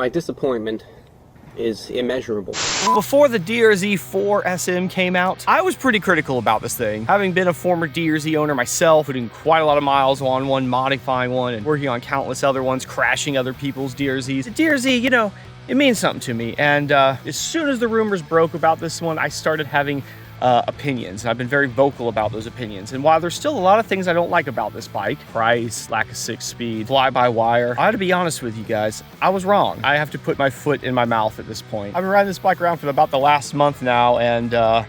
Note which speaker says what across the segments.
Speaker 1: My disappointment is immeasurable.
Speaker 2: Before the DRZ 4 SM came out, I was pretty critical about this thing. Having been a former DRZ owner myself, putting quite a lot of miles on one, modifying one, and working on countless other ones, crashing other people's DRZs. The DRZ, you know, it means something to me. And as soon as the rumors broke about this one, I started having opinions, and I've been very vocal about those opinions. And while there's still a lot of things I don't like about this bike, price, lack of 6-speed, fly-by-wire, I had to be honest with you guys, I was wrong. I have to put my foot in my mouth at this point. I've been riding this bike around for about the last month now, and I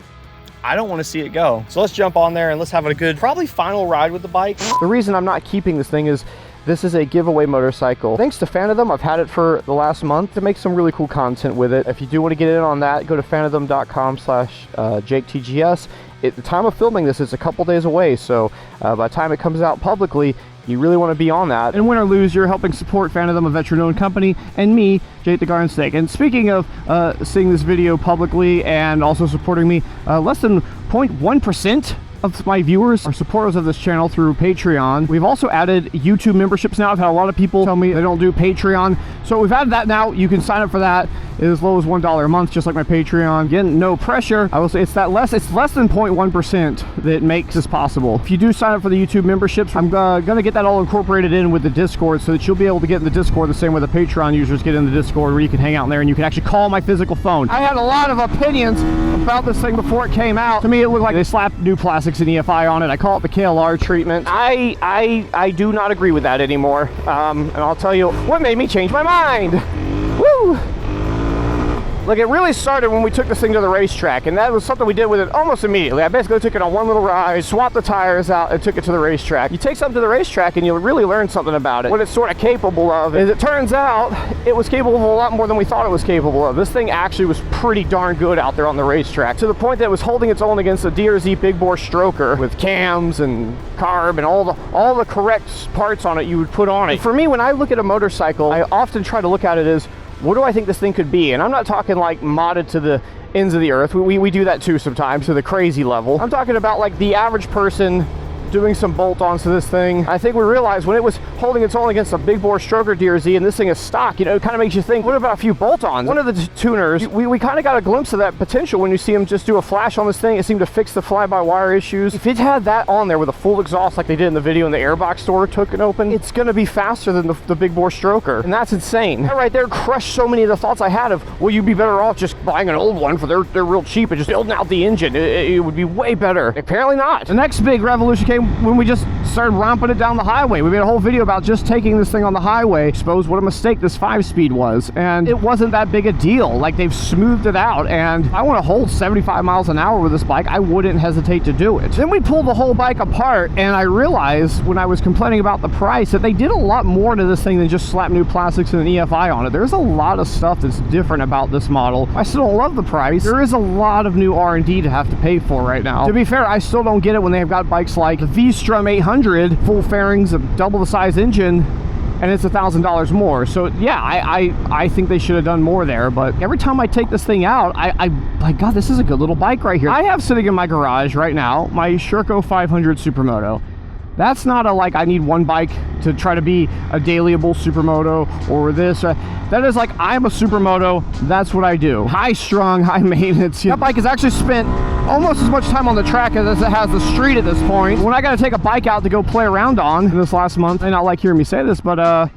Speaker 2: don't want to see it go. So let's jump on there and let's have a good, probably final ride with the bike. The reason I'm not keeping this thing is this is a giveaway motorcycle. Thanks to Fanathem, I've had it for the last month to make some really cool content with it. If you do want to get in on that, go to fanathem.com/JakeTGS. At the time of filming this, it's a couple days away, so by the time it comes out publicly, you really want to be on that. And win or lose, you're helping support Fanathem, a veteran-owned company, and me, Jake the Garden Snake. And speaking of seeing this video publicly and also supporting me, less than 0.1% of my viewers are supporters of this channel through Patreon. We've also added YouTube memberships now. I've had a lot of people tell me they don't do Patreon, so we've added that now. You can sign up for that as low as $1 a month, just like my Patreon. Again, no pressure. I will say it's less than 0.1% that makes this possible. If you do sign up for the YouTube memberships, I'm gonna get that all incorporated in with the Discord so that you'll be able to get in the Discord the same way the Patreon users get in the Discord, where you can hang out in there and you can actually call my physical phone. I had a lot of opinions about this thing before it came out. To me, it looked like they slapped new plastics and EFI on it. I call it the KLR treatment. I do not agree with that anymore. And I'll tell you what made me change my mind. Woo! Look, it really started when we took this thing to the racetrack, and that was something we did with it almost immediately. I basically took it on one little ride, swapped the tires out, and took it to the racetrack. You take something to the racetrack and you'll really learn something about it. What it's sort of capable of. As it turns out, it was capable of a lot more than we thought it was capable of. This thing actually was pretty darn good out there on the racetrack, to the point that it was holding its own against a DRZ big bore stroker with cams and carb and all the correct parts on it you would put on it. For me, when I look at a motorcycle, I often try to look at it as, what do I think this thing could be? And I'm not talking like modded to the ends of the earth. We do that too sometimes, to the crazy level. I'm talking about like the average person doing some bolt-ons to this thing. I think we realized when it was holding its own against a big bore stroker DRZ and this thing is stock, you know, it kind of makes you think, what about a few bolt-ons? One of the tuners, we kind of got a glimpse of that potential when you see him just do a flash on this thing. It seemed to fix the fly-by-wire issues. If it had that on there with a full exhaust like they did in the video in the airbox store took and open, it's gonna be faster than the big bore stroker. And that's insane. That right there crushed so many of the thoughts I had of, well, you'd be better off just buying an old one for they're real cheap and just building out the engine. It would be way better. Apparently not. The next big revolution came when we just started romping it down the highway. We made a whole video about just taking this thing on the highway, exposed what a mistake this 5-speed was, and it wasn't that big a deal. Like, they've smoothed it out, and if I want to hold 75 miles an hour with this bike, I wouldn't hesitate to do it. Then we pulled the whole bike apart, and I realized when I was complaining about the price that they did a lot more to this thing than just slap new plastics and an EFI on it. There's a lot of stuff that's different about this model. I still don't love the price. There is a lot of new R&D to have to pay for right now. To be fair, I still don't get it when they've got bikes like the V-Strum 800, full fairings, of double the size engine, and it's $1,000 more. So yeah, I think they should have done more there. But every time I take this thing out, I like, God, this is a good little bike right here. I have sitting in my garage right now my Sherco 500 Supermoto. That's not a, like, I need one bike to try to be a dailyable Supermoto or this. That is like, I'm a Supermoto, that's what I do. High strung, high maintenance. That bike has actually spent almost as much time on the track as it has the street at this point. When I got to take a bike out to go play around on in this last month, I not like hearing me say this, but I've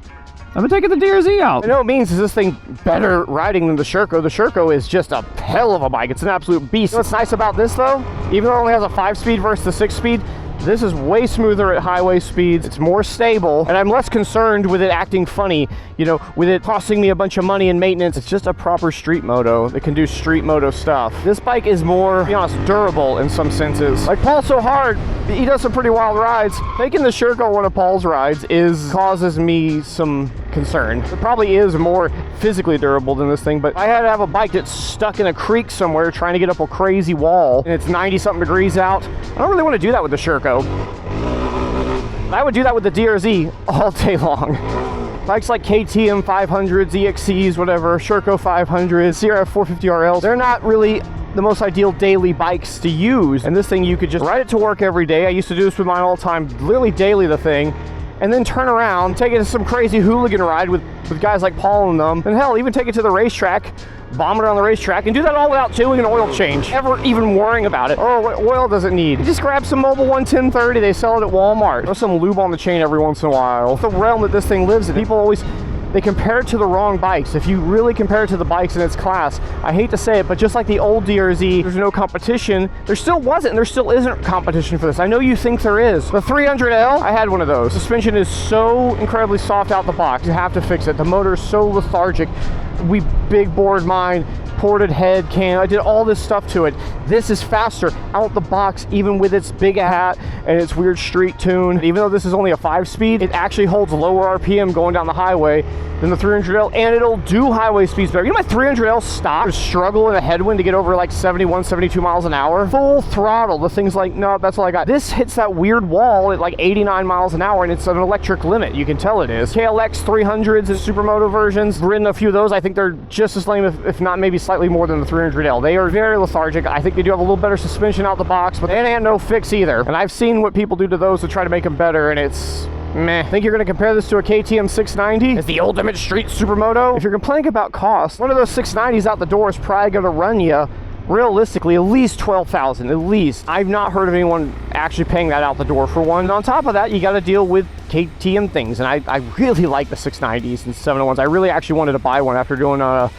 Speaker 2: been taking the DRZ out. I know it means is this thing better riding than the Sherco. The Sherco is just a hell of a bike. It's an absolute beast. You know what's nice about this though? Even though it only has a 5-speed versus the 6-speed, this is way smoother at highway speeds. It's more stable, and I'm less concerned with it acting funny, you know, with it costing me a bunch of money in maintenance. It's just a proper street moto that can do street moto stuff. This bike is more, to be honest, durable in some senses. Like Paul So Hard, he does some pretty wild rides. Taking the Sherco on one of Paul's rides causes me some concern. It probably is more physically durable than this thing, but I had to have a bike that's stuck in a creek somewhere trying to get up a crazy wall, and it's 90-something degrees out. I don't really want to do that with the Sherco. I would do that with the DRZ all day long. Bikes like KTM 500s, EXCs, whatever, Sherco 500s, CRF 450RLs, they're not really the most ideal daily bikes to use. And this thing, you could just ride it to work every day. I used to do this with mine all the time, literally daily the thing. and then turn around, take it to some crazy hooligan ride with guys like Paul and them, and hell, even take it to the racetrack, bomb it on the racetrack, and do that all without doing an oil change, ever even worrying about it. Oh, what oil does it need? You just grab some Mobil 11030, they sell it at Walmart. Throw some lube on the chain every once in a while. The realm that this thing lives in, people always, they compare it to the wrong bikes. If you really compare it to the bikes in its class, I hate to say it, but just like the old DRZ, there's no competition. There still wasn't, and there still isn't competition for this. I know you think there is. The 300L, I had one of those. Suspension is so incredibly soft out the box. You have to fix it. The motor is so lethargic. We big bored mine, ported head cam. I did all this stuff to it. This is faster out the box, even with its big hat and its weird street tune. Even though this is only a 5-speed, it actually holds lower RPM going down the highway than the 300L, and it'll do highway speeds better. You know, my 300L stopped, struggle in a headwind to get over like 71, 72 miles an hour. Full throttle, the thing's like, no, that's all I got. This hits that weird wall at like 89 miles an hour, and it's an electric limit. You can tell it is. KLX 300s and Supermoto versions, ridden a few of those. I think they're just as lame, if not maybe slightly more than the 300L. They are very lethargic. I think they do have a little better suspension out the box, but it ain't no fix either. And I've seen what people do to those to try to make them better, and it's meh. I think you're going to compare this to a KTM 690 as the ultimate street supermoto. If you're complaining about cost, one of those 690s out the door is probably going to run you, realistically, at least $12,000, at least. I've not heard of anyone actually paying that out the door for one. And on top of that, you got to deal with KTM things, and I really like the 690s and 701s. I really actually wanted to buy one after doing a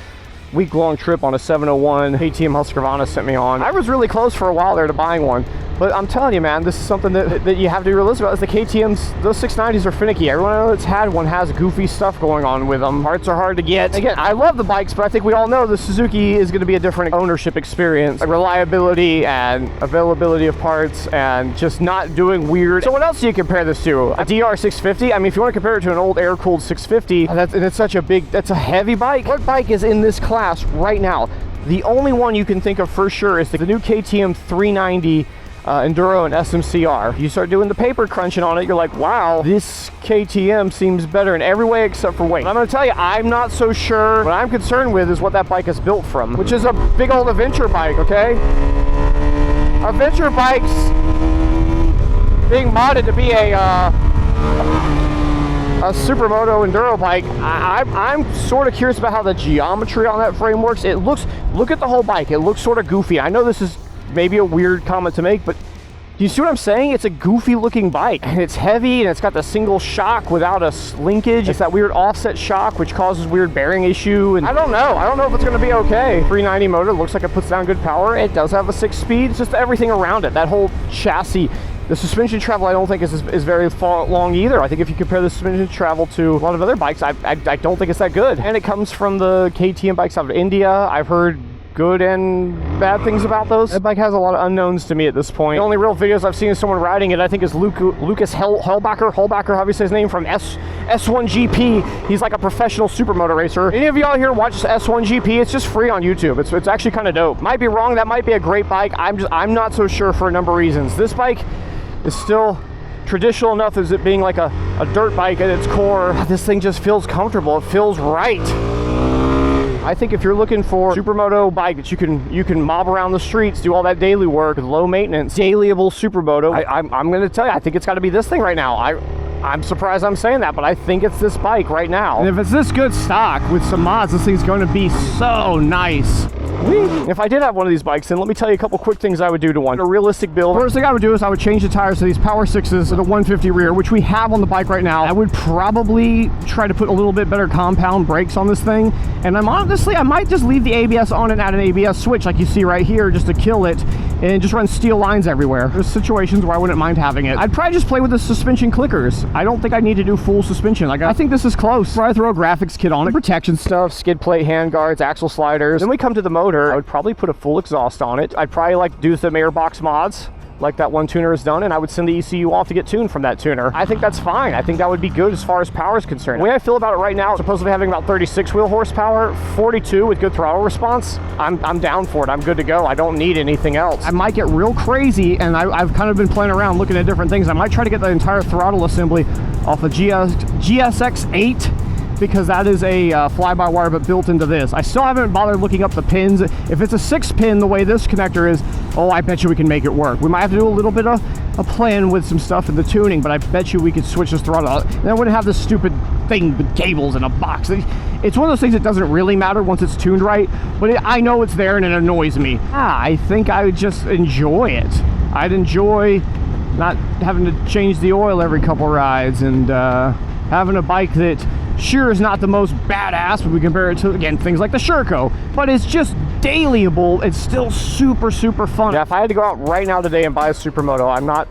Speaker 2: week-long trip on a 701 KTM Husqvarna sent me on. I was really close for a while there to buying one, but I'm telling you, man, this is something that you have to be realistic about. Is the KTMs, those 690s are finicky. Everyone that's had one has goofy stuff going on with them. Parts are hard to get. Again, I love the bikes, but I think we all know the Suzuki is going to be a different ownership experience. Like reliability and availability of parts and just not doing weird. So what else do you compare this to? A DR650? I mean, if you want to compare it to an old air-cooled 650, and it's such a big, that's a heavy bike. What bike is in this class right now? The only one you can think of for sure is the new KTM 390 Enduro and SMCR. You start doing the paper crunching on it, you're like, wow, this KTM seems better in every way except for weight. And I'm going to tell you, I'm not so sure. What I'm concerned with is what that bike is built from, which is a big old adventure bike, okay? Adventure bikes being modded to be a Supermoto Enduro bike. I'm sort of curious about how the geometry on that frame works. It looks, look at the whole bike, it looks sort of goofy. I know this is maybe a weird comment to make, but do you see what I'm saying? It's a goofy looking bike, and it's heavy, and it's got the single shock without a linkage. It's that weird offset shock, which causes weird bearing issue, and I don't know if it's going to be okay. 390 motor looks like it puts down good power. It does have a 6-speed. It's just everything around it, that whole chassis. The suspension travel I don't think is very far long either. I think if you compare the suspension travel to a lot of other bikes, I don't think it's that good. And it comes from the KTM bikes out of India. I've heard good and bad things about those. That bike has a lot of unknowns to me at this point. The only real videos I've seen of someone riding it, I think, is Lucas Hellbacher, however you say his name, from S1GP. He's like a professional supermoto racer. Any of y'all here watch S1GP? It's just free on YouTube. It's actually kind of dope. Might be wrong. That might be a great bike. I'm not so sure for a number of reasons. This bike is still traditional enough as it being like a dirt bike at its core. This thing just feels comfortable. It feels right. I think if you're looking for a supermoto bike that you can mob around the streets, do all that daily work, low maintenance, dailyable supermoto, I'm going to tell you, I think it's got to be this thing right now. I'm surprised I'm saying that, but I think it's this bike right now. And if it's this good stock with some mods, this thing's going to be so nice. If I did have one of these bikes, then let me tell you a couple quick things I would do to one. A realistic build. First thing I would do is I would change the tires to these Power 6s to the 150 rear, which we have on the bike right now. I would probably try to put a little bit better compound brakes on this thing. And I might just leave the ABS on and add an ABS switch like you see right here just to kill it and just run steel lines everywhere. There's situations where I wouldn't mind having it. I'd probably just play with the suspension clickers. I don't think I need to do full suspension. Like, I think this is close. Probably throw a graphics kit on it, protection stuff, skid plate, hand guards, axle sliders. Then we come to the motor. I would probably put a full exhaust on it. I'd probably like do some airbox mods like that one tuner has done, and I would send the ECU off to get tuned from that tuner. I think that's fine. I think that would be good as far as power is concerned. The way I feel about it right now, supposedly having about 36 wheel horsepower, 42 with good throttle response, I'm down for it. I'm good to go. I don't need anything else. I might get real crazy, and I've kind of been playing around looking at different things. I might try to get the entire throttle assembly off a GSX 8 because that is a fly-by-wire but built into this. I still haven't bothered looking up the pins. If it's a 6-pin the way this connector is, oh, I bet you we can make it work. We might have to do a little bit of a plan with some stuff in the tuning, but I bet you we could switch this throttle out. And I wouldn't have this stupid thing with cables in a box. It's one of those things that doesn't really matter once it's tuned right, but I know it's there and it annoys me. I think I would just enjoy it. I'd enjoy not having to change the oil every couple rides, and having a bike that sure is not the most badass when we compare it to, again, things like the Sherco, but it's just dailyable. It's still super, super fun. Yeah, if I had to go out right now today and buy a Supermoto, I'm not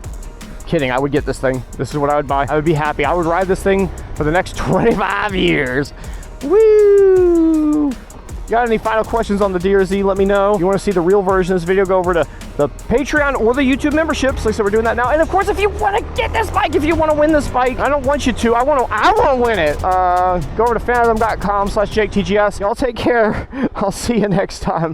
Speaker 2: kidding, I would get this thing. This is what I would buy. I would be happy. I would ride this thing for the next 25 years. Woo! Got any final questions on the DRZ, let me know. If you want to see the real version of this video, go over to the Patreon or the YouTube memberships. Like I said, we're doing that now. And of course, if you want to get this bike, if you want to win this bike, I don't want you to, I want to win it. Go over to fanofthem.com/JakeTGS. Y'all take care. I'll see you next time.